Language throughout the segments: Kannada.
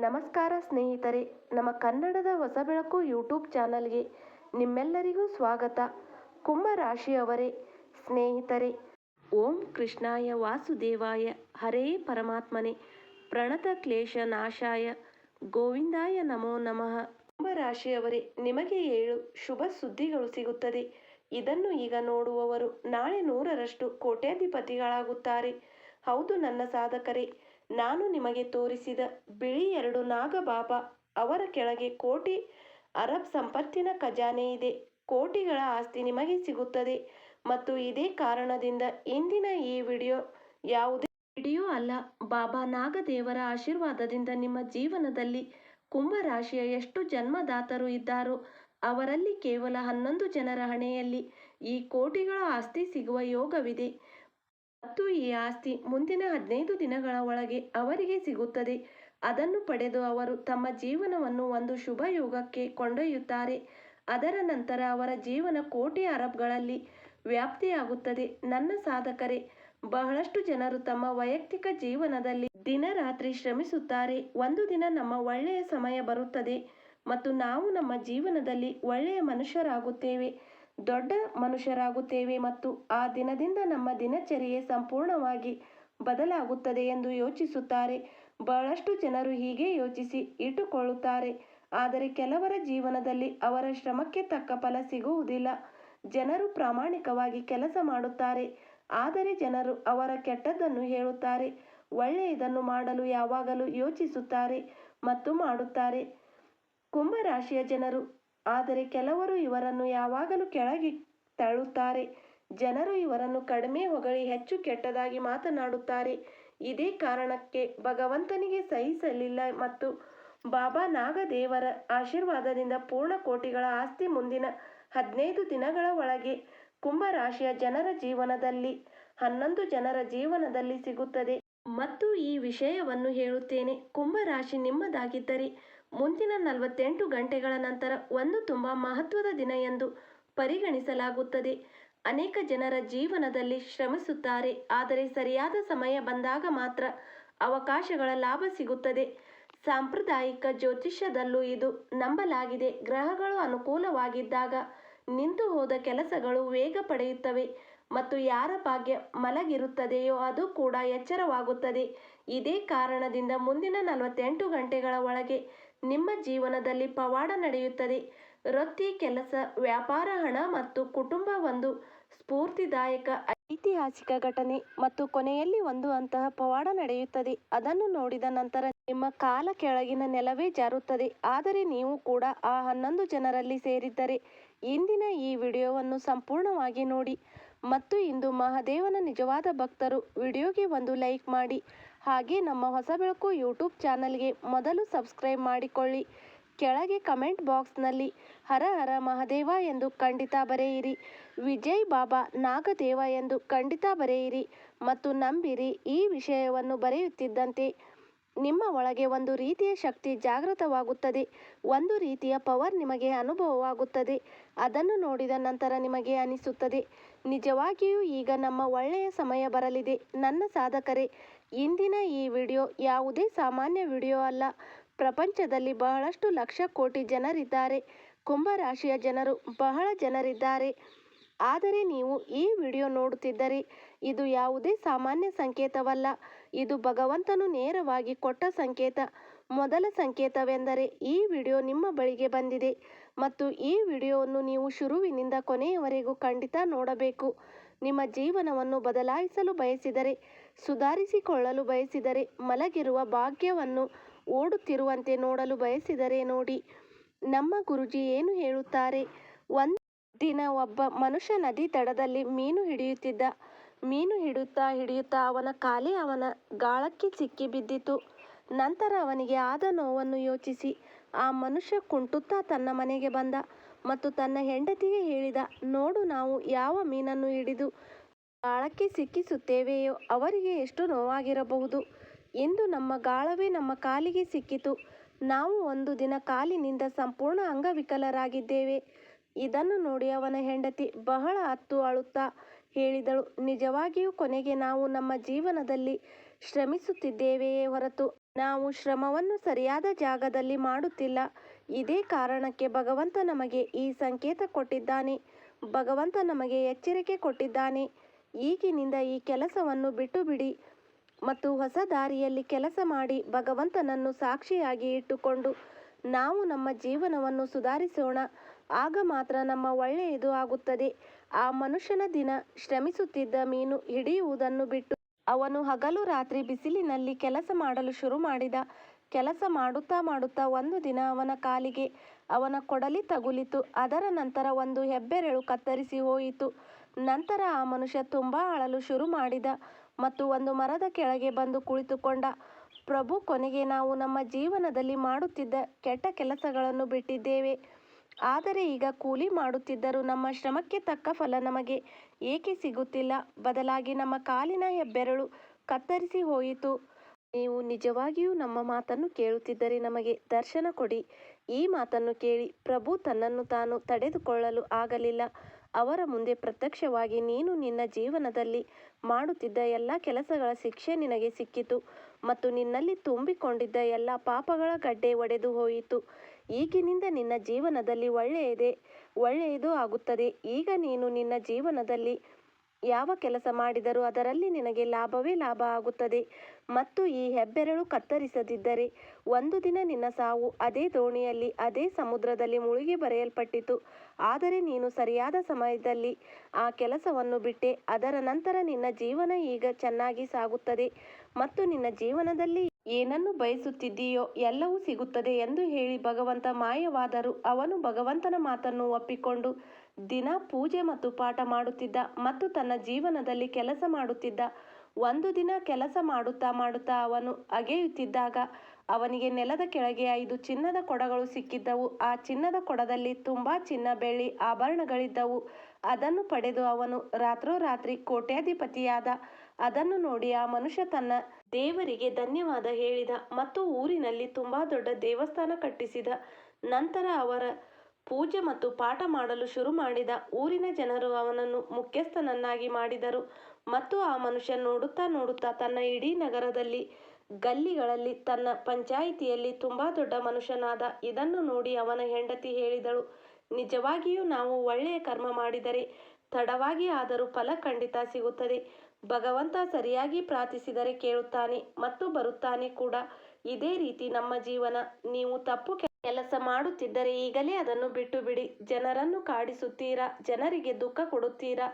ನಮಸ್ಕಾರ ಸ್ನೇಹಿತರೆ, ನಮ್ಮ ಕನ್ನಡದ ಹೊಸ ಬೆಳಕು ಯೂಟ್ಯೂಬ್ ಚಾನಲ್ಗೆ ನಿಮ್ಮೆಲ್ಲರಿಗೂ ಸ್ವಾಗತ. ಕುಂಭ ರಾಶಿಯವರೇ ಸ್ನೇಹಿತರೆ, ಓಂ ಕೃಷ್ಣಾಯ ವಾಸುದೇವಾಯ ಹರೇ ಪರಮಾತ್ಮನೆ ಪ್ರಣತ ಕ್ಲೇಶ ನಾಶಾಯ ಗೋವಿಂದಾಯ ನಮೋ ನಮಃ. ಕುಂಭ ರಾಶಿಯವರೇ, ನಿಮಗೆ 7 ಶುಭ ಸುದ್ದಿಗಳು ಸಿಗುತ್ತದೆ. ಇದನ್ನು ಈಗ ನೋಡುವವರು ನಾಳೆ 100ರಷ್ಟು ಕೋಟ್ಯಾಧಿಪತಿಗಳಾಗುತ್ತಾರೆ. ಹೌದು ನನ್ನ ಸಾಧಕರೇ, ನಾನು ನಿಮಗೆ ತೋರಿಸಿದ ಬಿಳಿ 2 ನಾಗಬಾಬಾ ಅವರ ಕೆಳಗೆ ಕೋಟಿ ಅರಬ್ ಸಂಪತ್ತಿನ ಖಜಾನೆ ಇದೆ. ಕೋಟಿಗಳ ಆಸ್ತಿ ನಿಮಗೆ ಸಿಗುತ್ತದೆ. ಮತ್ತು ಇದೇ ಕಾರಣದಿಂದ ಇಂದಿನ ಈ ವಿಡಿಯೋ ಯಾವುದೇ ವಿಡಿಯೋ ಅಲ್ಲ, ಬಾಬಾ ನಾಗದೇವರ ಆಶೀರ್ವಾದದಿಂದ ನಿಮ್ಮ ಜೀವನದಲ್ಲಿ ಕುಂಭ ರಾಶಿಯ ಎಷ್ಟು ಜನ್ಮದಾತರು ಇದ್ದಾರೋ ಅವರಲ್ಲಿ ಕೇವಲ 11 ಜನರ ಹಣೆಯಲ್ಲಿ ಈ ಕೋಟಿಗಳ ಆಸ್ತಿ ಸಿಗುವ ಯೋಗವಿದೆ. ಮತ್ತು ಈ ಆಸ್ತಿ ಮುಂದಿನ 15 ದಿನಗಳ ಒಳಗೆ ಅವರಿಗೆ ಸಿಗುತ್ತದೆ. ಅದನ್ನು ಪಡೆದು ಅವರು ತಮ್ಮ ಜೀವನವನ್ನು ಒಂದು ಶುಭ ಯೋಗಕ್ಕೆ ಕೊಂಡೊಯ್ಯುತ್ತಾರೆ. ಅದರ ನಂತರ ಅವರ ಜೀವನ ಕೋಟಿ ಅರಬ್ಗಳಲ್ಲಿ ವ್ಯಾಪ್ತಿಯಾಗುತ್ತದೆ. ನನ್ನ ಸಾಧಕರೇ, ಬಹಳಷ್ಟು ಜನರು ತಮ್ಮ ವೈಯಕ್ತಿಕ ಜೀವನದಲ್ಲಿ ದಿನ ರಾತ್ರಿ ಶ್ರಮಿಸುತ್ತಾರೆ. ಒಂದು ದಿನ ನಮ್ಮ ಒಳ್ಳೆಯ ಸಮಯ ಬರುತ್ತದೆ ಮತ್ತು ನಾವು ನಮ್ಮ ಜೀವನದಲ್ಲಿ ಒಳ್ಳೆಯ ಮನುಷ್ಯರಾಗುತ್ತೇವೆ, ದೊಡ್ಡ ಮನುಷ್ಯರಾಗುತ್ತೇವೆ ಮತ್ತು ಆ ದಿನದಿಂದ ನಮ್ಮ ದಿನಚರಿಯೆ ಸಂಪೂರ್ಣವಾಗಿ ಬದಲಾಗುತ್ತದೆ ಎಂದು ಯೋಚಿಸುತ್ತಾರೆ. ಬಹಳಷ್ಟು ಜನರು ಹೀಗೆ ಯೋಚಿಸಿ ಇಟ್ಟುಕೊಳ್ಳುತ್ತಾರೆ, ಆದರೆ ಕೆಲವರ ಜೀವನದಲ್ಲಿ ಅವರ ಶ್ರಮಕ್ಕೆ ತಕ್ಕ ಫಲ ಸಿಗುವುದಿಲ್ಲ. ಜನರು ಪ್ರಾಮಾಣಿಕವಾಗಿ ಕೆಲಸ ಮಾಡುತ್ತಾರೆ, ಆದರೆ ಜನರು ಅವರ ಕೆಟ್ಟದ್ದನ್ನು ಹೇಳುತ್ತಾರೆ. ಒಳ್ಳೆಯದನ್ನು ಮಾಡಲು ಯಾವಾಗಲೂ ಯೋಚಿಸುತ್ತಾರೆ ಮತ್ತು ಮಾಡುತ್ತಾರೆ. ಕುಂಭ ರಾಶಿಯ ಜನರು, ಆದರೆ ಕೆಲವರು ಇವರನ್ನು ಯಾವಾಗಲೂ ಕೆಳಗೆ ತಳ್ಳುತ್ತಾರೆ. ಜನರು ಇವರನ್ನು ಕಡಿಮೆ ಹೊಗಳಿ ಹೆಚ್ಚು ಕೆಟ್ಟದಾಗಿ ಮಾತನಾಡುತ್ತಾರೆ. ಇದೇ ಕಾರಣಕ್ಕೆ ಭಗವಂತನಿಗೆ ಸಹಿಸಲಿಲ್ಲ ಮತ್ತು ಬಾಬಾ ನಾಗದೇವರ ಆಶೀರ್ವಾದದಿಂದ ಪೂರ್ಣ ಕೋಟಿಗಳ ಆಸ್ತಿ ಮುಂದಿನ 15 ದಿನಗಳ ಒಳಗೆ ಕುಂಭ ರಾಶಿಯ ಜನರ ಜೀವನದಲ್ಲಿ 11 ಜನರ ಜೀವನದಲ್ಲಿ ಸಿಗುತ್ತದೆ. ಮತ್ತು ಈ ವಿಷಯವನ್ನು ಹೇಳುತ್ತೇನೆ, ಕುಂಭ ರಾಶಿ ನಿಮ್ಮದಾಗಿದ್ದರೆ ಮುಂದಿನ 48 ಗಂಟೆಗಳ ನಂತರ ಒಂದು ತುಂಬಾ ಮಹತ್ವದ ದಿನ ಎಂದು ಪರಿಗಣಿಸಲಾಗುತ್ತದೆ. ಅನೇಕ ಜನರ ಜೀವನದಲ್ಲಿ ಶ್ರಮಿಸುತ್ತಾರೆ, ಆದರೆ ಸರಿಯಾದ ಸಮಯ ಬಂದಾಗ ಮಾತ್ರ ಅವಕಾಶಗಳ ಲಾಭ ಸಿಗುತ್ತದೆ. ಸಾಂಪ್ರದಾಯಿಕ ಜ್ಯೋತಿಷ್ಯದಲ್ಲೂ ಇದು ನಂಬಲಾಗಿದೆ. ಗ್ರಹಗಳು ಅನುಕೂಲವಾಗಿದ್ದಾಗ ನಿಂತು ಹೋದ ಕೆಲಸಗಳು ವೇಗ ಪಡೆಯುತ್ತವೆ ಮತ್ತು ಯಾರ ಭಾಗ್ಯ ಮಲಗಿರುತ್ತದೆಯೋ ಅದು ಕೂಡ ಎಚ್ಚರವಾಗುತ್ತದೆ. ಇದೇ ಕಾರಣದಿಂದ ಮುಂದಿನ 48 ಗಂಟೆಗಳ ಒಳಗೆ ನಿಮ್ಮ ಜೀವನದಲ್ಲಿ ಪವಾಡ ನಡೆಯುತ್ತದೆ. ವೃತ್ತಿ, ಕೆಲಸ, ವ್ಯಾಪಾರ, ಹಣ ಮತ್ತು ಕುಟುಂಬ ಒಂದು ಸ್ಫೂರ್ತಿದಾಯಕ ಐತಿಹಾಸಿಕ ಘಟನೆ ಮತ್ತು ಕೊನೆಯಲ್ಲಿ ಒಂದು ಅಂತಹ ಪವಾಡ ನಡೆಯುತ್ತದೆ. ಅದನ್ನು ನೋಡಿದ ನಂತರ ನಿಮ್ಮ ಕಾಲ ಕೆಳಗಿನ ನೆಲವೇ ಜಾರುತ್ತದೆ. ಆದರೆ ನೀವು ಕೂಡ ಆ 11 ಜನರಲ್ಲಿ ಸೇರಿದ್ದರೆ ಇಂದಿನ ಈ ವಿಡಿಯೋವನ್ನು ಸಂಪೂರ್ಣವಾಗಿ ನೋಡಿ. ಮತ್ತು ಇಂದು ಮಹಾದೇವನ ನಿಜವಾದ ಭಕ್ತರು ವಿಡಿಯೋಗೆ ಒಂದು ಲೈಕ್ ಮಾಡಿ. ಹಾಗೆ ನಮ್ಮ ಹೊಸ ಬೆಳಕು ಯೂಟ್ಯೂಬ್ ಚಾನಲ್ಗೆ ಮೊದಲು ಸಬ್ಸ್ಕ್ರೈಬ್ ಮಾಡಿಕೊಳ್ಳಿ. ಕೆಳಗೆ ಕಮೆಂಟ್ ಬಾಕ್ಸ್ನಲ್ಲಿ ಹರ ಹರ ಮಹಾದೇವ ಎಂದು ಖಂಡಿತ ಬರೆಯಿರಿ. ವಿಜಯ್ ಬಾಬಾ ನಾಗದೇವ ಎಂದು ಖಂಡಿತ ಬರೆಯಿರಿ ಮತ್ತು ನಂಬಿರಿ. ಈ ವಿಷಯವನ್ನು ಬರೆಯುತ್ತಿದ್ದಂತೆ ನಿಮ್ಮ ಒಳಗೆ ಒಂದು ರೀತಿಯ ಶಕ್ತಿ ಜಾಗೃತವಾಗುತ್ತದೆ, ಒಂದು ರೀತಿಯ ಪವರ್ ನಿಮಗೆ ಅನುಭವವಾಗುತ್ತದೆ. ಅದನ್ನು ನೋಡಿದ ನಂತರ ನಿಮಗೆ ಅನಿಸುತ್ತದೆ, ನಿಜವಾಗಿಯೂ ಈಗ ನಮ್ಮ ಒಳ್ಳೆಯ ಸಮಯ ಬರಲಿದೆ. ನನ್ನ ಸಾಧಕರೇ, ಇಂದಿನ ಈ ವಿಡಿಯೋ ಯಾವುದೇ ಸಾಮಾನ್ಯ ವಿಡಿಯೋ ಅಲ್ಲ. ಪ್ರಪಂಚದಲ್ಲಿ ಬಹಳಷ್ಟು ಲಕ್ಷ ಕೋಟಿ ಜನರಿದ್ದಾರೆ. ಕುಂಭ ರಾಶಿಯ ಜನರು ಬಹಳ ಜನರಿದ್ದಾರೆ. ಆದರೆ ನೀವು ಈ ವಿಡಿಯೋ ನೋಡುತ್ತಿದ್ದರೆ ಇದು ಯಾವುದೇ ಸಾಮಾನ್ಯ ಸಂಕೇತವಲ್ಲ. ಇದು ಭಗವಂತನು ನೇರವಾಗಿ ಕೊಟ್ಟ ಸಂಕೇತ. ಮೊದಲ ಸಂಕೇತವೆಂದರೆ ಈ ವಿಡಿಯೋ ನಿಮ್ಮ ಬಳಿಗೆ ಬಂದಿದೆ ಮತ್ತು ಈ ವಿಡಿಯೋವನ್ನು ನೀವು ಶುರುವಿನಿಂದ ಕೊನೆಯವರೆಗೂ ಖಂಡಿತ ನೋಡಬೇಕು. ನಿಮ್ಮ ಜೀವನವನ್ನು ಬದಲಾಯಿಸಲು ಬಯಸಿದರೆ, ಸುಧಾರಿಸಿಕೊಳ್ಳಲು ಬಯಸಿದರೆ, ಮಲಗಿರುವ ಭಾಗ್ಯವನ್ನು ಓಡುತ್ತಿರುವಂತೆ ನೋಡಲು ಬಯಸಿದರೆ ನೋಡಿ. ನಮ್ಮ ಗುರುಜಿ ಏನು ಹೇಳುತ್ತಾರೆ. ಒಂದು ದಿನ ಒಬ್ಬ ಮನುಷ್ಯ ನದಿ ದಡದಲ್ಲಿ ಮೀನು ಹಿಡಿಯುತ್ತಿದ್ದ. ಮೀನು ಹಿಡಿಯುತ್ತಾ ಅವನ ಕಾಲೇ ಅವನ ಗಾಳಕ್ಕೆ ಸಿಕ್ಕಿ ಬಿದ್ದಿತು. ನಂತರ ಅವನಿಗೆ ಆದ ನೋವನ್ನು ಯೋಚಿಸಿ ಆ ಮನುಷ್ಯ ಕುಂಟುತ್ತಾ ತನ್ನ ಮನೆಗೆ ಬಂದ ಮತ್ತು ತನ್ನ ಹೆಂಡತಿಗೆ ಹೇಳಿದ, ನೋಡು, ನಾವು ಯಾವ ಮೀನನ್ನು ಹಿಡಿದು ಗಾಳಕ್ಕೆ ಸಿಕ್ಕಿಸುತ್ತೇವೆಯೋ ಅವರಿಗೆ ಎಷ್ಟು ನೋವಾಗಿರಬಹುದು. ಇಂದು ನಮ್ಮ ಗಾಳವೇ ನಮ್ಮ ಕಾಲಿಗೆ ಸಿಕ್ಕಿತು. ನಾವು ಒಂದು ದಿನ ಕಾಲಿನಿಂದ ಸಂಪೂರ್ಣ ಅಂಗವಿಕಲರಾಗಿದ್ದೇವೆ. ಇದನ್ನು ನೋಡಿ ಅವನ ಹೆಂಡತಿ ಬಹಳ ಅತ್ತು ಅಳುತ್ತಾ ಹೇಳಿದಳು, ನಿಜವಾಗಿಯೂ ಕೊನೆಗೆ ನಾವು ನಮ್ಮ ಜೀವನದಲ್ಲಿ ಶ್ರಮಿಸುತ್ತಿದ್ದೇವೆಯೇ ಹೊರತು ನಾವು ಶ್ರಮವನ್ನು ಸರಿಯಾದ ಜಾಗದಲ್ಲಿ ಮಾಡುತ್ತಿಲ್ಲ. ಇದೇ ಕಾರಣಕ್ಕೆ ಭಗವಂತ ನಮಗೆ ಈ ಸಂಕೇತ ಕೊಟ್ಟಿದ್ದಾನೆ. ಭಗವಂತ ನಮಗೆ ಎಚ್ಚರಿಕೆ ಕೊಟ್ಟಿದ್ದಾನೆ. ಈಗಿನಿಂದ ಈ ಕೆಲಸವನ್ನು ಬಿಟ್ಟು ಬಿಡಿ ಮತ್ತು ಹೊಸ ದಾರಿಯಲ್ಲಿ ಕೆಲಸ ಮಾಡಿ ಭಗವಂತನನ್ನು ಸಾಕ್ಷಿಯಾಗಿ ಇಟ್ಟುಕೊಂಡು ನಾವು ನಮ್ಮ ಜೀವನವನ್ನು ಸುಧಾರಿಸೋಣ. ಆಗ ಮಾತ್ರ ನಮ್ಮ ಒಳ್ಳೆಯದು ಆಗುತ್ತದೆ. ಆ ಮನುಷ್ಯನ ದಿನ ಶ್ರಮಿಸುತ್ತಿದ್ದ ಮೀನು ಹಿಡಿಯುವುದನ್ನು ಬಿಟ್ಟು ಅವನು ಹಗಲು ರಾತ್ರಿ ಬಿಸಿಲಿನಲ್ಲಿ ಕೆಲಸ ಮಾಡಲು ಶುರು ಮಾಡಿದ. ಕೆಲಸ ಮಾಡುತ್ತಾ ಮಾಡುತ್ತಾ ಒಂದು ದಿನ ಅವನ ಕಾಲಿಗೆ ಅವನ ಕೊಡಲಿ ತಗುಲಿತು. ಅದರ ನಂತರ ಒಂದು ಹೆಬ್ಬೆರಳು ಕತ್ತರಿಸಿ ಹೋಯಿತು. ನಂತರ ಆ ಮನುಷ್ಯ ತುಂಬ ಅಳಲು ಶುರು ಮಾಡಿದ ಮತ್ತು ಒಂದು ಮರದ ಕೆಳಗೆ ಬಂದು ಕುಳಿತುಕೊಂಡ. ಪ್ರಭು, ಕೊನೆಗೆ ನಾವು ನಮ್ಮ ಜೀವನದಲ್ಲಿ ಮಾಡುತ್ತಿದ್ದ ಕೆಟ್ಟ ಕೆಲಸಗಳನ್ನು ಬಿಟ್ಟಿದ್ದೇವೆ. ಆದರೆ ಈಗ ಕೂಲಿ ಮಾಡುತ್ತಿದ್ದರೂ ನಮ್ಮ ಶ್ರಮಕ್ಕೆ ತಕ್ಕ ಫಲ ನಮಗೆ ಏಕೆ ಸಿಗುತ್ತಿಲ್ಲ? ಬದಲಾಗಿ ನಮ್ಮ ಕಾಲಿನ ಹೆಬ್ಬೆರಳು ಕತ್ತರಿಸಿ ಹೋಯಿತು. ನೀವು ನಿಜವಾಗಿಯೂ ನಮ್ಮ ಮಾತನ್ನು ಕೇಳುತ್ತಿದ್ದರೆ ನಮಗೆ ದರ್ಶನ ಕೊಡಿ. ಈ ಮಾತನ್ನು ಕೇಳಿ ಪ್ರಭು ತನ್ನನ್ನು ತಾನು ತಡೆದುಕೊಳ್ಳಲು ಆಗಲಿಲ್ಲ. ಅವರ ಮುಂದೆ ಪ್ರತ್ಯಕ್ಷವಾಗಿ, ನೀನು ನಿನ್ನ ಜೀವನದಲ್ಲಿ ಮಾಡುತ್ತಿದ್ದ ಎಲ್ಲ ಕೆಲಸಗಳ ಶಿಕ್ಷೆ ನಿನಗೆ ಸಿಕ್ಕಿತು ಮತ್ತು ನಿನ್ನಲ್ಲಿ ತುಂಬಿಕೊಂಡಿದ್ದ ಎಲ್ಲ ಪಾಪಗಳ ಗಡ್ಡೆ ಒಡೆದು ಹೋಯಿತು. ಈಗಿನಿಂದ ನಿನ್ನ ಜೀವನದಲ್ಲಿ ಒಳ್ಳೆಯದು ಆಗುತ್ತದೆ. ಈಗ ನೀನು ನಿನ್ನ ಜೀವನದಲ್ಲಿ ಯಾವ ಕೆಲಸ ಮಾಡಿದರೂ ಅದರಲ್ಲಿ ನಿನಗೆ ಲಾಭವೇ ಲಾಭ ಆಗುತ್ತದೆ. ಮತ್ತು ಈ ಹೆಬ್ಬೆರಳು ಕತ್ತರಿಸದಿದ್ದರೆ ಒಂದು ದಿನ ನಿನ್ನ ಸಾವು ಅದೇ ದೋಣಿಯಲ್ಲಿ ಅದೇ ಸಮುದ್ರದಲ್ಲಿ ಮುಳುಗಿ ಬರೆಯಲ್ಪಟ್ಟಿತು. ಆದರೆ ನೀನು ಸರಿಯಾದ ಸಮಯದಲ್ಲಿ ಆ ಕೆಲಸವನ್ನು ಬಿಟ್ಟೆ. ಅದರ ನಂತರ ನಿನ್ನ ಜೀವನ ಈಗ ಚೆನ್ನಾಗಿ ಸಾಗುತ್ತದೆ ಮತ್ತು ನಿನ್ನ ಜೀವನದಲ್ಲಿ ಏನನ್ನು ಬಯಸುತ್ತಿದ್ದೀಯೋ ಎಲ್ಲವೂ ಸಿಗುತ್ತದೆ ಎಂದು ಹೇಳಿ ಭಗವಂತ ಮಾಯವಾದರು. ಅವನು ಭಗವಂತನ ಮಾತನ್ನು ಒಪ್ಪಿಕೊಂಡು ದಿನ ಪೂಜೆ ಮತ್ತು ಪಾಠ ಮಾಡುತ್ತಿದ್ದ ಮತ್ತು ತನ್ನ ಜೀವನದಲ್ಲಿ ಕೆಲಸ ಮಾಡುತ್ತಿದ್ದ. ಒಂದು ದಿನ ಕೆಲಸ ಮಾಡುತ್ತಾ ಮಾಡುತ್ತಾ ಅವನು ಅಗೆಯುತ್ತಿದ್ದಾಗ ಅವನಿಗೆ ನೆಲದ ಕೆಳಗೆ 5 ಚಿನ್ನದ ಕೊಡಗಳು ಸಿಕ್ಕಿದ್ದವು. ಆ ಚಿನ್ನದ ಕೊಡದಲ್ಲಿ ತುಂಬಾ ಚಿನ್ನ, ಬೆಳ್ಳಿ ಆಭರಣಗಳಿದ್ದವು. ಅದನ್ನು ಪಡೆದು ಅವನು ರಾತ್ರೋರಾತ್ರಿ ಕೋಟ್ಯಾಧಿಪತಿಯಾದ. ಅದನ್ನು ನೋಡಿ ಆ ಮನುಷ್ಯ ತನ್ನ ದೇವರಿಗೆ ಧನ್ಯವಾದ ಹೇಳಿದ ಮತ್ತು ಊರಿನಲ್ಲಿ ತುಂಬಾ ದೊಡ್ಡ ದೇವಸ್ಥಾನ ಕಟ್ಟಿಸಿದ. ನಂತರ ಅವರ ಪೂಜೆ ಮತ್ತು ಪಾಠ ಮಾಡಲು ಶುರು ಮಾಡಿದ. ಊರಿನ ಜನರು ಅವನನ್ನು ಮುಖ್ಯಸ್ಥನನ್ನಾಗಿ ಮಾಡಿದರು ಮತ್ತು ಆ ಮನುಷ್ಯ ನೋಡುತ್ತಾ ನೋಡುತ್ತಾ ತನ್ನ ಇಡೀ ನಗರದಲ್ಲಿ, ಗಲ್ಲಿಗಳಲ್ಲಿ, ತನ್ನ ಪಂಚಾಯಿತಿಯಲ್ಲಿ ತುಂಬಾ ದೊಡ್ಡ ಮನುಷ್ಯನಾದ. ಇದನ್ನು ನೋಡಿ ಅವನ ಹೆಂಡತಿ ಹೇಳಿದಳು, ನಿಜವಾಗಿಯೂ ನಾವು ಒಳ್ಳೆಯ ಕರ್ಮ ಮಾಡಿದರೆ ತಡವಾಗಿ ಆದರೂ ಫಲ ಖಂಡಿತ ಸಿಗುತ್ತದೆ. ಭಗವಂತ ಸರಿಯಾಗಿ ಪ್ರಾರ್ಥಿಸಿದರೆ ಕೇಳುತ್ತಾನೆ ಮತ್ತು ಬರುತ್ತಾನೆ ಕೂಡ. ಇದೇ ರೀತಿ ನಮ್ಮ ಜೀವನ. ನೀವು ತಪ್ಪು ಕೆಲಸ ಮಾಡುತ್ತಿದ್ದರೆ ಈಗಲೇ ಅದನ್ನು ಬಿಟ್ಟು ಬಿಡಿ. ಜನರನ್ನು ಕಾಡಿಸುತ್ತೀರಾ, ಜನರಿಗೆ ದುಃಖ ಕೊಡುತ್ತೀರಾ,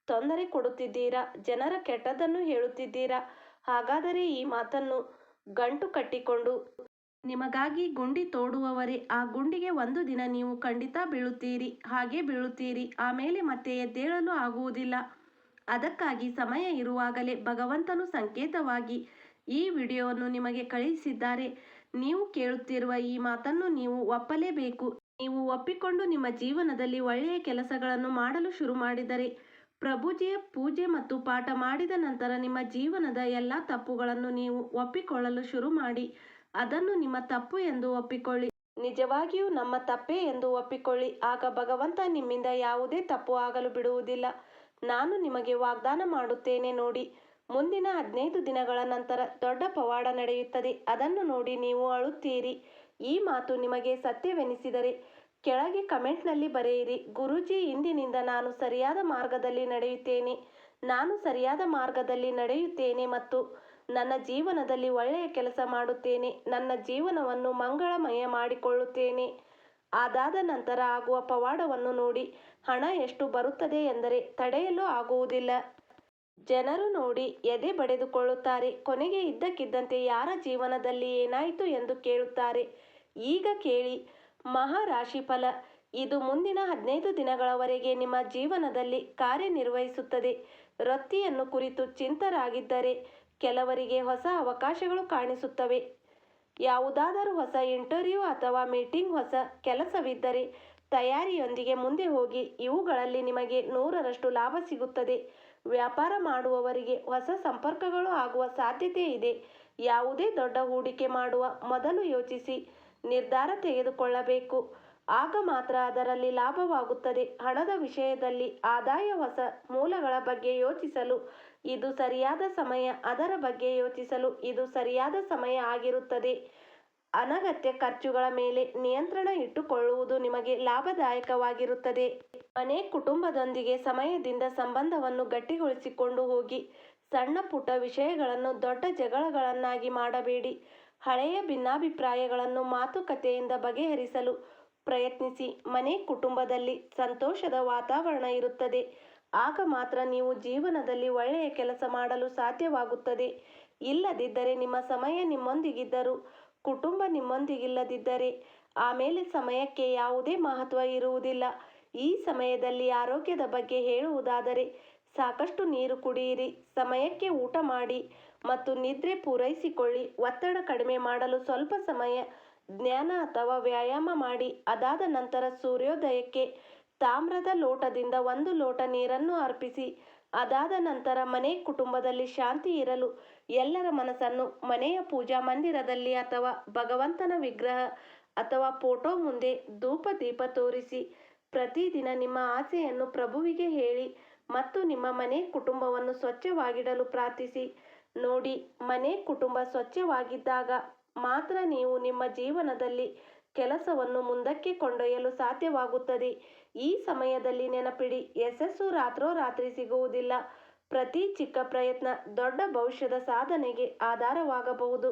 ತೊಂದರೆ ಕೊಡುತ್ತಿದ್ದೀರಾ, ಜನರ ಕೆಟ್ಟದ್ದನ್ನು ಹೇಳುತ್ತಿದ್ದೀರಾ. ಹಾಗಾದರೆ ಈ ಮಾತನ್ನು ಗಂಟು ಕಟ್ಟಿಕೊಂಡು ನಿಮಗಾಗಿ ಗುಂಡಿ ತೋಡುವವರೇ, ಆ ಗುಂಡಿಗೆ ಒಂದು ದಿನ ನೀವು ಖಂಡಿತ ಬೀಳುತ್ತೀರಿ. ಹಾಗೆ ಬೀಳುತ್ತೀರಿ, ಆಮೇಲೆ ಮತ್ತೆ ಎದ್ದೇಳಲು ಆಗುವುದಿಲ್ಲ. ಅದಕ್ಕಾಗಿ ಸಮಯ ಇರುವಾಗಲೇ ಭಗವಂತನು ಸಂಕೇತವಾಗಿ ಈ ವಿಡಿಯೋವನ್ನು ನಿಮಗೆ ಕಳುಹಿಸಿದ್ದಾರೆ. ನೀವು ಕೇಳುತ್ತಿರುವ ಈ ಮಾತನ್ನು ನೀವು ಒಪ್ಪಲೇಬೇಕು. ನೀವು ಒಪ್ಪಿಕೊಂಡು ನಿಮ್ಮ ಜೀವನದಲ್ಲಿ ಒಳ್ಳೆಯ ಕೆಲಸಗಳನ್ನು ಮಾಡಲು ಶುರು ಮಾಡಿದರೆ, ಪ್ರಭುಜಿಯ ಪೂಜೆ ಮತ್ತು ಪಾಠ ಮಾಡಿದ ನಂತರ ನಿಮ್ಮ ಜೀವನದ ಎಲ್ಲ ತಪ್ಪುಗಳನ್ನು ನೀವು ಒಪ್ಪಿಕೊಳ್ಳಲು ಶುರು ಮಾಡಿ. ಅದನ್ನು ನಿಮ್ಮ ತಪ್ಪು ಎಂದು ಒಪ್ಪಿಕೊಳ್ಳಿ. ನಿಜವಾಗಿಯೂ ನಮ್ಮ ತಪ್ಪೇ ಎಂದು ಒಪ್ಪಿಕೊಳ್ಳಿ. ಆಗ ಭಗವಂತ ನಿಮ್ಮಿಂದ ಯಾವುದೇ ತಪ್ಪು ಆಗಲು ಬಿಡುವುದಿಲ್ಲ. ನಾನು ನಿಮಗೆ ವಾಗ್ದಾನ ಮಾಡುತ್ತೇನೆ ನೋಡಿ, ಮುಂದಿನ 15 ದಿನಗಳ ನಂತರ ದೊಡ್ಡ ಪವಾಡ ನಡೆಯುತ್ತದೆ. ಅದನ್ನು ನೋಡಿ ನೀವು ಅಳುತ್ತೀರಿ. ಈ ಮಾತು ನಿಮಗೆ ಸತ್ಯವೆನಿಸಿದರೆ ಕೆಳಗೆ ಕಮೆಂಟ್ನಲ್ಲಿ ಬರೆಯಿರಿ, ಗುರೂಜಿ, ಇಂದಿನಿಂದ ನಾನು ಸರಿಯಾದ ಮಾರ್ಗದಲ್ಲಿ ನಡೆಯುತ್ತೇನೆ. ನಾನು ಸರಿಯಾದ ಮಾರ್ಗದಲ್ಲಿ ನಡೆಯುತ್ತೇನೆ ಮತ್ತು ನನ್ನ ಜೀವನದಲ್ಲಿ ಒಳ್ಳೆಯ ಕೆಲಸ ಮಾಡುತ್ತೇನೆ. ನನ್ನ ಜೀವನವನ್ನು ಮಂಗಳಮಯ ಮಾಡಿಕೊಳ್ಳುತ್ತೇನೆ. ಅದಾದ ನಂತರ ಆಗುವ ಪವಾಡವನ್ನು ನೋಡಿ ಹಣ ಎಷ್ಟು ಬರುತ್ತದೆ ಎಂದರೆ ತಡೆಯಲು ಆಗುವುದಿಲ್ಲ. ಜನರು ನೋಡಿ ಎದೆ ಬಡೆದುಕೊಳ್ಳುತ್ತಾರೆ. ಕೊನೆಗೆ ಇದ್ದಕ್ಕಿದ್ದಂತೆ ಯಾರ ಜೀವನದಲ್ಲಿ ಏನಾಯಿತು ಎಂದು ಕೇಳುತ್ತಾರೆ. ಈಗ ಕೇಳಿ ಮಹಾರಾಶಿಫಲ. ಇದು ಮುಂದಿನ 15 ದಿನಗಳವರೆಗೆ ನಿಮ್ಮ ಜೀವನದಲ್ಲಿ ಕಾರ್ಯನಿರ್ವಹಿಸುತ್ತದೆ. ವೃತ್ತಿಯನ್ನು ಕುರಿತು ಚಿಂತರಾಗಿದ್ದರೆ ಕೆಲವರಿಗೆ ಹೊಸ ಅವಕಾಶಗಳು ಕಾಣಿಸುತ್ತವೆ. ಯಾವುದಾದರೂ ಹೊಸ ಇಂಟರ್ವ್ಯೂ ಅಥವಾ ಮೀಟಿಂಗ್, ಹೊಸ ಕೆಲಸವಿದ್ದರೆ ತಯಾರಿಯೊಂದಿಗೆ ಮುಂದೆ ಹೋಗಿ. ಇವುಗಳಲ್ಲಿ ನಿಮಗೆ 100ರಷ್ಟು ಲಾಭ ಸಿಗುತ್ತದೆ. ವ್ಯಾಪಾರ ಮಾಡುವವರಿಗೆ ಹೊಸ ಸಂಪರ್ಕಗಳು ಆಗುವ ಸಾಧ್ಯತೆ ಇದೆ. ಯಾವುದೇ ದೊಡ್ಡ ಹೂಡಿಕೆ ಮಾಡುವ ಮೊದಲು ಯೋಚಿಸಿ ನಿರ್ಧಾರ ತೆಗೆದುಕೊಳ್ಳಬೇಕು. ಆಗ ಮಾತ್ರ ಅದರಲ್ಲಿ ಲಾಭವಾಗುತ್ತದೆ. ಹಣದ ವಿಷಯದಲ್ಲಿ ಆದಾಯ, ಹೊಸ ಮೂಲಗಳ ಬಗ್ಗೆ ಯೋಚಿಸಲು ಇದು ಸರಿಯಾದ ಸಮಯ. ಅದರ ಬಗ್ಗೆ ಯೋಚಿಸಲು ಇದು ಸರಿಯಾದ ಸಮಯ ಆಗಿರುತ್ತದೆ. ಅನಗತ್ಯ ಖರ್ಚುಗಳ ಮೇಲೆ ನಿಯಂತ್ರಣ ಇಟ್ಟುಕೊಳ್ಳುವುದು ನಿಮಗೆ ಲಾಭದಾಯಕವಾಗಿರುತ್ತದೆ. ಮನೆ ಕುಟುಂಬದೊಂದಿಗೆ ಸಮಯದಿಂದ ಸಂಬಂಧವನ್ನು ಗಟ್ಟಿಗೊಳಿಸಿಕೊಂಡು ಹೋಗಿ. ಸಣ್ಣ ಪುಟ್ಟ ವಿಷಯಗಳನ್ನು ದೊಡ್ಡ ಜಗಳಗಳನ್ನಾಗಿ ಮಾಡಬೇಡಿ. ಹಳೆಯ ಭಿನ್ನಾಭಿಪ್ರಾಯಗಳನ್ನು ಮಾತುಕತೆಯಿಂದ ಬಗೆಹರಿಸಲು ಪ್ರಯತ್ನಿಸಿ. ಮನೆ ಕುಟುಂಬದಲ್ಲಿ ಸಂತೋಷದ ವಾತಾವರಣ ಇರುತ್ತದೆ. ಆಗ ಮಾತ್ರ ನೀವು ಜೀವನದಲ್ಲಿ ಒಳ್ಳೆಯ ಕೆಲಸ ಮಾಡಲು ಸಾಧ್ಯವಾಗುತ್ತದೆ. ಇಲ್ಲದಿದ್ದರೆ ನಿಮ್ಮ ಸಮಯ ನಿಮ್ಮೊಂದಿಗಿದ್ದರೂ ಕುಟುಂಬ ನಿಮ್ಮೊಂದಿಗಿಲ್ಲದಿದ್ದರೆ ಆಮೇಲೆ ಸಮಯಕ್ಕೆ ಯಾವುದೇ ಮಹತ್ವ ಇರುವುದಿಲ್ಲ. ಈ ಸಮಯದಲ್ಲಿ ಆರೋಗ್ಯದ ಬಗ್ಗೆ ಹೇಳುವುದಾದರೆ ಸಾಕಷ್ಟು ನೀರು ಕುಡಿಯಿರಿ, ಸಮಯಕ್ಕೆ ಊಟ ಮಾಡಿ ಮತ್ತು ನಿದ್ರೆ ಪೂರೈಸಿಕೊಳ್ಳಿ. ಒತ್ತಡ ಕಡಿಮೆ ಮಾಡಲು ಸ್ವಲ್ಪ ಸಮಯ ಧ್ಯಾನ ಅಥವಾ ವ್ಯಾಯಾಮ ಮಾಡಿ. ಅದಾದ ನಂತರ ಸೂರ್ಯೋದಯಕ್ಕೆ ತಾಮ್ರದ ಲೋಟದಿಂದ 1 ಲೋಟ ನೀರನ್ನು ಅರ್ಪಿಸಿ. ಅದಾದ ನಂತರ ಮನೆ ಕುಟುಂಬದಲ್ಲಿ ಶಾಂತಿ ಇರಲು ಎಲ್ಲರ ಮನಸ್ಸನ್ನು ಮನೆಯ ಪೂಜಾ ಮಂದಿರದಲ್ಲಿ ಅಥವಾ ಭಗವಂತನ ವಿಗ್ರಹ ಅಥವಾ ಫೋಟೋ ಮುಂದೆ ಧೂಪ ದೀಪ ತೋರಿಸಿ. ಪ್ರತಿದಿನ ನಿಮ್ಮ ಆಸೆಯನ್ನು ಪ್ರಭುವಿಗೆ ಹೇಳಿ ಮತ್ತು ನಿಮ್ಮ ಮನೆ ಕುಟುಂಬವನ್ನು ಸ್ವಚ್ಛವಾಗಿಡಲು ಪ್ರಾರ್ಥಿಸಿ. ನೋಡಿ, ಮನೆ ಕುಟುಂಬ ಸ್ವಚ್ಛವಾಗಿದ್ದಾಗ ಮಾತ್ರ ನೀವು ನಿಮ್ಮ ಜೀವನದಲ್ಲಿ ಕೆಲಸವನ್ನು ಮುಂದಕ್ಕೆ ಕೊಂಡೊಯ್ಯಲು ಸಾಧ್ಯವಾಗುತ್ತದೆ. ಈ ಸಮಯದಲ್ಲಿ ನೆನಪಿಡಿ, ಯಶಸ್ಸು ರಾತ್ರೋರಾತ್ರಿ ಸಿಗುವುದಿಲ್ಲ. ಪ್ರತಿ ಚಿಕ್ಕ ಪ್ರಯತ್ನ ದೊಡ್ಡ ಭವಿಷ್ಯದ ಸಾಧನೆಗೆ ಆಧಾರವಾಗಬಹುದು.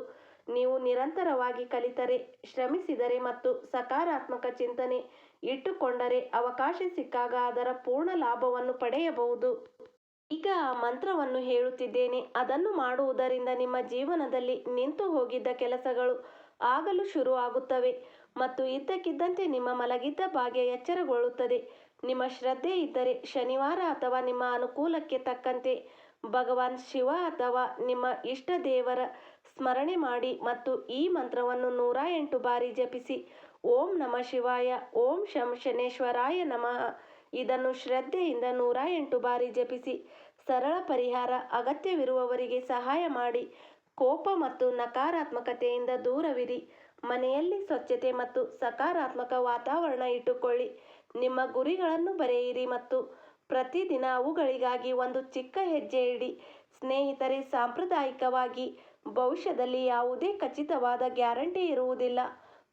ನೀವು ನಿರಂತರವಾಗಿ ಕಲಿತರೆ, ಶ್ರಮಿಸಿದರೆ ಮತ್ತು ಸಕಾರಾತ್ಮಕ ಚಿಂತನೆ ಇಟ್ಟುಕೊಂಡರೆ ಅವಕಾಶ ಸಿಕ್ಕಾಗ ಅದರ ಪೂರ್ಣ ಲಾಭವನ್ನು ಪಡೆಯಬಹುದು. ಈಗ ಆ ಮಂತ್ರವನ್ನು ಹೇಳುತ್ತಿದ್ದೇನೆ. ಅದನ್ನು ಮಾಡುವುದರಿಂದ ನಿಮ್ಮ ಜೀವನದಲ್ಲಿ ನಿಂತು ಹೋಗಿದ್ದ ಕೆಲಸಗಳು ಆಗಲು ಶುರು ಆಗುತ್ತವೆ ಮತ್ತು ಇದ್ದಕ್ಕಿದ್ದಂತೆ ನಿಮ್ಮ ಮಲಗಿದ್ದ ಭಾಗ್ಯ ಎಚ್ಚರಗೊಳ್ಳುತ್ತದೆ. ನಿಮ್ಮ ಶ್ರದ್ಧೆ ಇದ್ದರೆ ಶನಿವಾರ ಅಥವಾ ನಿಮ್ಮ ಅನುಕೂಲಕ್ಕೆ ತಕ್ಕಂತೆ ಭಗವಾನ್ ಶಿವ ಅಥವಾ ನಿಮ್ಮ ಇಷ್ಟ ದೇವರ ಸ್ಮರಣೆ ಮಾಡಿ ಮತ್ತು ಈ ಮಂತ್ರವನ್ನು 108 ಬಾರಿ ಜಪಿಸಿ. ಓಂ ನಮಃ ಶಿವಾಯ, ಓಂ ಶಂ ಶನೇಶ್ವರಾಯ ನಮಃ. ಇದನ್ನು ಶ್ರದ್ಧೆಯಿಂದ 108 ಬಾರಿ ಜಪಿಸಿ. ಸರಳ ಪರಿಹಾರ: ಅಗತ್ಯವಿರುವವರಿಗೆ ಸಹಾಯ ಮಾಡಿ. ಕೋಪ ಮತ್ತು ನಕಾರಾತ್ಮಕತೆಯಿಂದ ದೂರವಿರಿ. ಮನೆಯಲ್ಲಿ ಸ್ವಚ್ಛತೆ ಮತ್ತು ಸಕಾರಾತ್ಮಕ ವಾತಾವರಣ ಇಟ್ಟುಕೊಳ್ಳಿ. ನಿಮ್ಮ ಗುರಿಗಳನ್ನು ಬರೆಯಿರಿ ಮತ್ತು ಪ್ರತಿದಿನ ಅವುಗಳಿಗಾಗಿ ಒಂದು ಚಿಕ್ಕ ಹೆಜ್ಜೆ ಇಡಿ. ಸ್ನೇಹಿತರೆ, ಸಾಂಪ್ರದಾಯಿಕವಾಗಿ ಭವಿಷ್ಯದಲ್ಲಿ ಯಾವುದೇ ಖಚಿತವಾದ ಗ್ಯಾರಂಟಿ ಇರುವುದಿಲ್ಲ.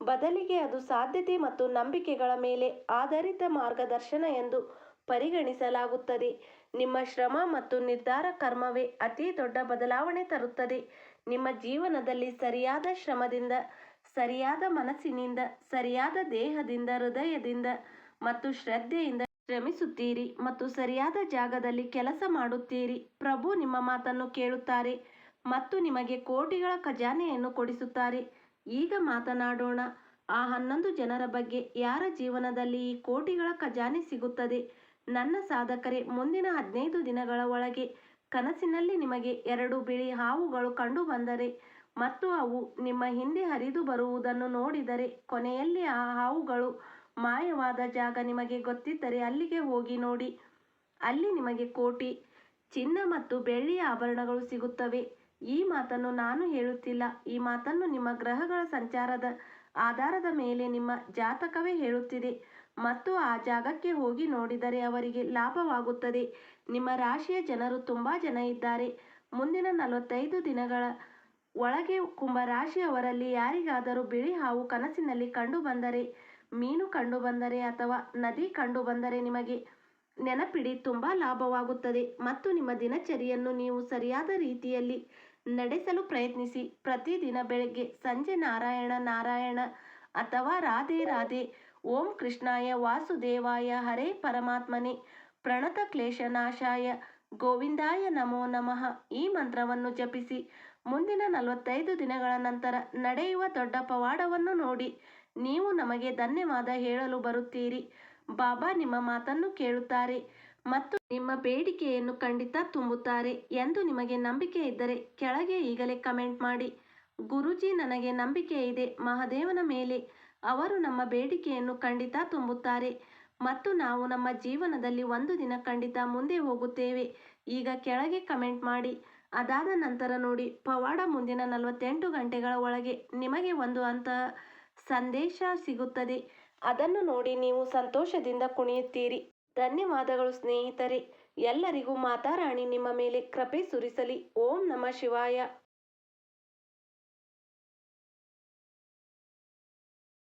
ಬದಲಿಗೆ ಅದು ಸಾಧ್ಯತೆ ಮತ್ತು ನಂಬಿಕೆಗಳ ಮೇಲೆ ಆಧಾರಿತ ಮಾರ್ಗದರ್ಶನ ಎಂದು ಪರಿಗಣಿಸಲಾಗುತ್ತದೆ. ನಿಮ್ಮ ಶ್ರಮ ಮತ್ತು ನಿರ್ಧಾರ ಕರ್ಮವೇ ಅತಿ ದೊಡ್ಡ ಬದಲಾವಣೆ ತರುತ್ತದೆ. ನಿಮ್ಮ ಜೀವನದಲ್ಲಿ ಸರಿಯಾದ ಶ್ರಮದಿಂದ, ಸರಿಯಾದ ಮನಸ್ಸಿನಿಂದ, ಸರಿಯಾದ ದೇಹದಿಂದ, ಹೃದಯದಿಂದ ಮತ್ತು ಶ್ರದ್ಧೆಯಿಂದ ಶ್ರಮಿಸುತ್ತೀರಿ ಮತ್ತು ಸರಿಯಾದ ಜಾಗದಲ್ಲಿ ಕೆಲಸ ಮಾಡುತ್ತೀರಿ. ಪ್ರಭು ನಿಮ್ಮ ಮಾತನ್ನು ಕೇಳುತ್ತಾರೆ ಮತ್ತು ನಿಮಗೆ ಕೋಟಿಗಳ ಖಜಾನೆಯನ್ನು ಕೊಡಿಸುತ್ತಾರೆ. ಈಗ ಮಾತನಾಡೋಣ. ಆ 11 ಜನರ ಬಗ್ಗೆ. ಯಾರ ಜೀವನದಲ್ಲಿ ಈ ಕೋಟಿಗಳ ಖಜಾನೆ ಸಿಗುತ್ತದೆ? ನನ್ನ ಸಾಧಕರೇ, ಮುಂದಿನ 15 ದಿನಗಳ ಒಳಗೆ ಕನಸಿನಲ್ಲಿ ನಿಮಗೆ 2 ಬಿಳಿ ಹಾವುಗಳು ಕಂಡುಬಂದರೆ ಮತ್ತು ಅವು ನಿಮ್ಮ ಹಿಂದೆ ಹರಿದು ಬರುವುದನ್ನು ನೋಡಿದರೆ, ಕೊನೆಯಲ್ಲಿ ಆ ಹಾವುಗಳು ಮಾಯವಾದ ಜಾಗ ನಿಮಗೆ ಗೊತ್ತಿದ್ದರೆ ಅಲ್ಲಿಗೆ ಹೋಗಿ ನೋಡಿ. ಅಲ್ಲಿ ನಿಮಗೆ ಕೋಟಿ ಚಿನ್ನ ಮತ್ತು ಬೆಳ್ಳಿಯ ಆಭರಣಗಳು ಸಿಗುತ್ತವೆ. ಈ ಮಾತನ್ನು ನಾನು ಹೇಳುತ್ತಿಲ್ಲ. ಈ ಮಾತನ್ನು ನಿಮ್ಮ ಗ್ರಹಗಳ ಸಂಚಾರದ ಆಧಾರದ ಮೇಲೆ ನಿಮ್ಮ ಜಾತಕವೇ ಹೇಳುತ್ತಿದೆ ಮತ್ತು ಆ ಜಾಗಕ್ಕೆ ಹೋಗಿ ನೋಡಿದರೆ ಅವರಿಗೆ ಲಾಭವಾಗುತ್ತದೆ. ನಿಮ್ಮ ರಾಶಿಯ ಜನರು ತುಂಬಾ ಜನ ಇದ್ದಾರೆ. ಮುಂದಿನ 45 ದಿನಗಳ ಒಳಗೆ ಕುಂಭ ರಾಶಿಯವರಲ್ಲಿ ಯಾರಿಗಾದರೂ ಬಿಳಿ ಹಾವು ಕನಸಿನಲ್ಲಿ ಕಂಡುಬಂದರೆ, ಮೀನು ಕಂಡುಬಂದರೆ ಅಥವಾ ನದಿ ಕಂಡುಬಂದರೆ ನಿಮಗೆ ನೆನಪಿಡಿ, ತುಂಬಾ ಲಾಭವಾಗುತ್ತದೆ ಮತ್ತು ನಿಮ್ಮ ದಿನಚರಿಯನ್ನು ನೀವು ಸರಿಯಾದ ರೀತಿಯಲ್ಲಿ ನಡೆಸಲು ಪ್ರಯತ್ನಿಸಿ. ಪ್ರತಿದಿನ ಬೆಳಗ್ಗೆ ಸಂಜೆ ನಾರಾಯಣ ನಾರಾಯಣ ಅಥವಾ ರಾಧೆ ರಾಧೆ, ಓಂ ಕೃಷ್ಣಾಯ ವಾಸುದೇವಾಯ ಹರೇ ಪರಮಾತ್ಮನೇ ಪ್ರಣತ ಕ್ಲೇಶನಾಶಾಯ ಗೋವಿಂದಾಯ ನಮೋ ನಮಃ ಈ ಮಂತ್ರವನ್ನು ಜಪಿಸಿ. ಮುಂದಿನ 45 ದಿನಗಳ ನಂತರ ನಡೆಯುವ ದೊಡ್ಡ ಪವಾಡವನ್ನು ನೋಡಿ ನೀವು ನಮಗೆ ಧನ್ಯವಾದ ಹೇಳಲು ಬರುತ್ತೀರಿ. ಬಾಬಾ ನಿಮ್ಮ ಮಾತನ್ನು ಕೇಳುತ್ತಾರೆ ಮತ್ತು ನಿಮ್ಮ ಬೇಡಿಕೆಯನ್ನು ಖಂಡಿತ ತುಂಬುತ್ತಾರೆ ಎಂದು ನಿಮಗೆ ನಂಬಿಕೆ ಇದ್ದರೆ ಕೆಳಗೆ ಈಗಲೇ ಕಮೆಂಟ್ ಮಾಡಿ. ಗುರೂಜಿ, ನನಗೆ ನಂಬಿಕೆ ಇದೆ ಮಹಾದೇವನ ಮೇಲೆ. ಅವರು ನಮ್ಮ ಬೇಡಿಕೆಯನ್ನು ಖಂಡಿತ ತುಂಬುತ್ತಾರೆ ಮತ್ತು ನಾವು ನಮ್ಮ ಜೀವನದಲ್ಲಿ ಒಂದು ದಿನ ಖಂಡಿತ ಮುಂದೆ ಹೋಗುತ್ತೇವೆ. ಈಗ ಕೆಳಗೆ ಕಮೆಂಟ್ ಮಾಡಿ. ಅದಾದ ನಂತರ ನೋಡಿ, ಪವಾಡ ಮುಂದಿನ 48 ಗಂಟೆಗಳ ಒಳಗೆ ನಿಮಗೆ ಒಂದು ಅಂತಹ ಸಂದೇಶ ಸಿಗುತ್ತದೆ. ಅದನ್ನು ನೋಡಿ ನೀವು ಸಂತೋಷದಿಂದ ಕುಣಿಯುತ್ತೀರಿ. ಧನ್ಯವಾದಗಳು ಸ್ನೇಹಿತರೆ. ಎಲ್ಲರಿಗೂ ಮಾತಾರಾಣಿ ನಿಮ್ಮ ಮೇಲೆ ಕೃಪೆ ಸುರಿಸಲಿ. ಓಂ ನಮಃ ಶಿವಾಯ.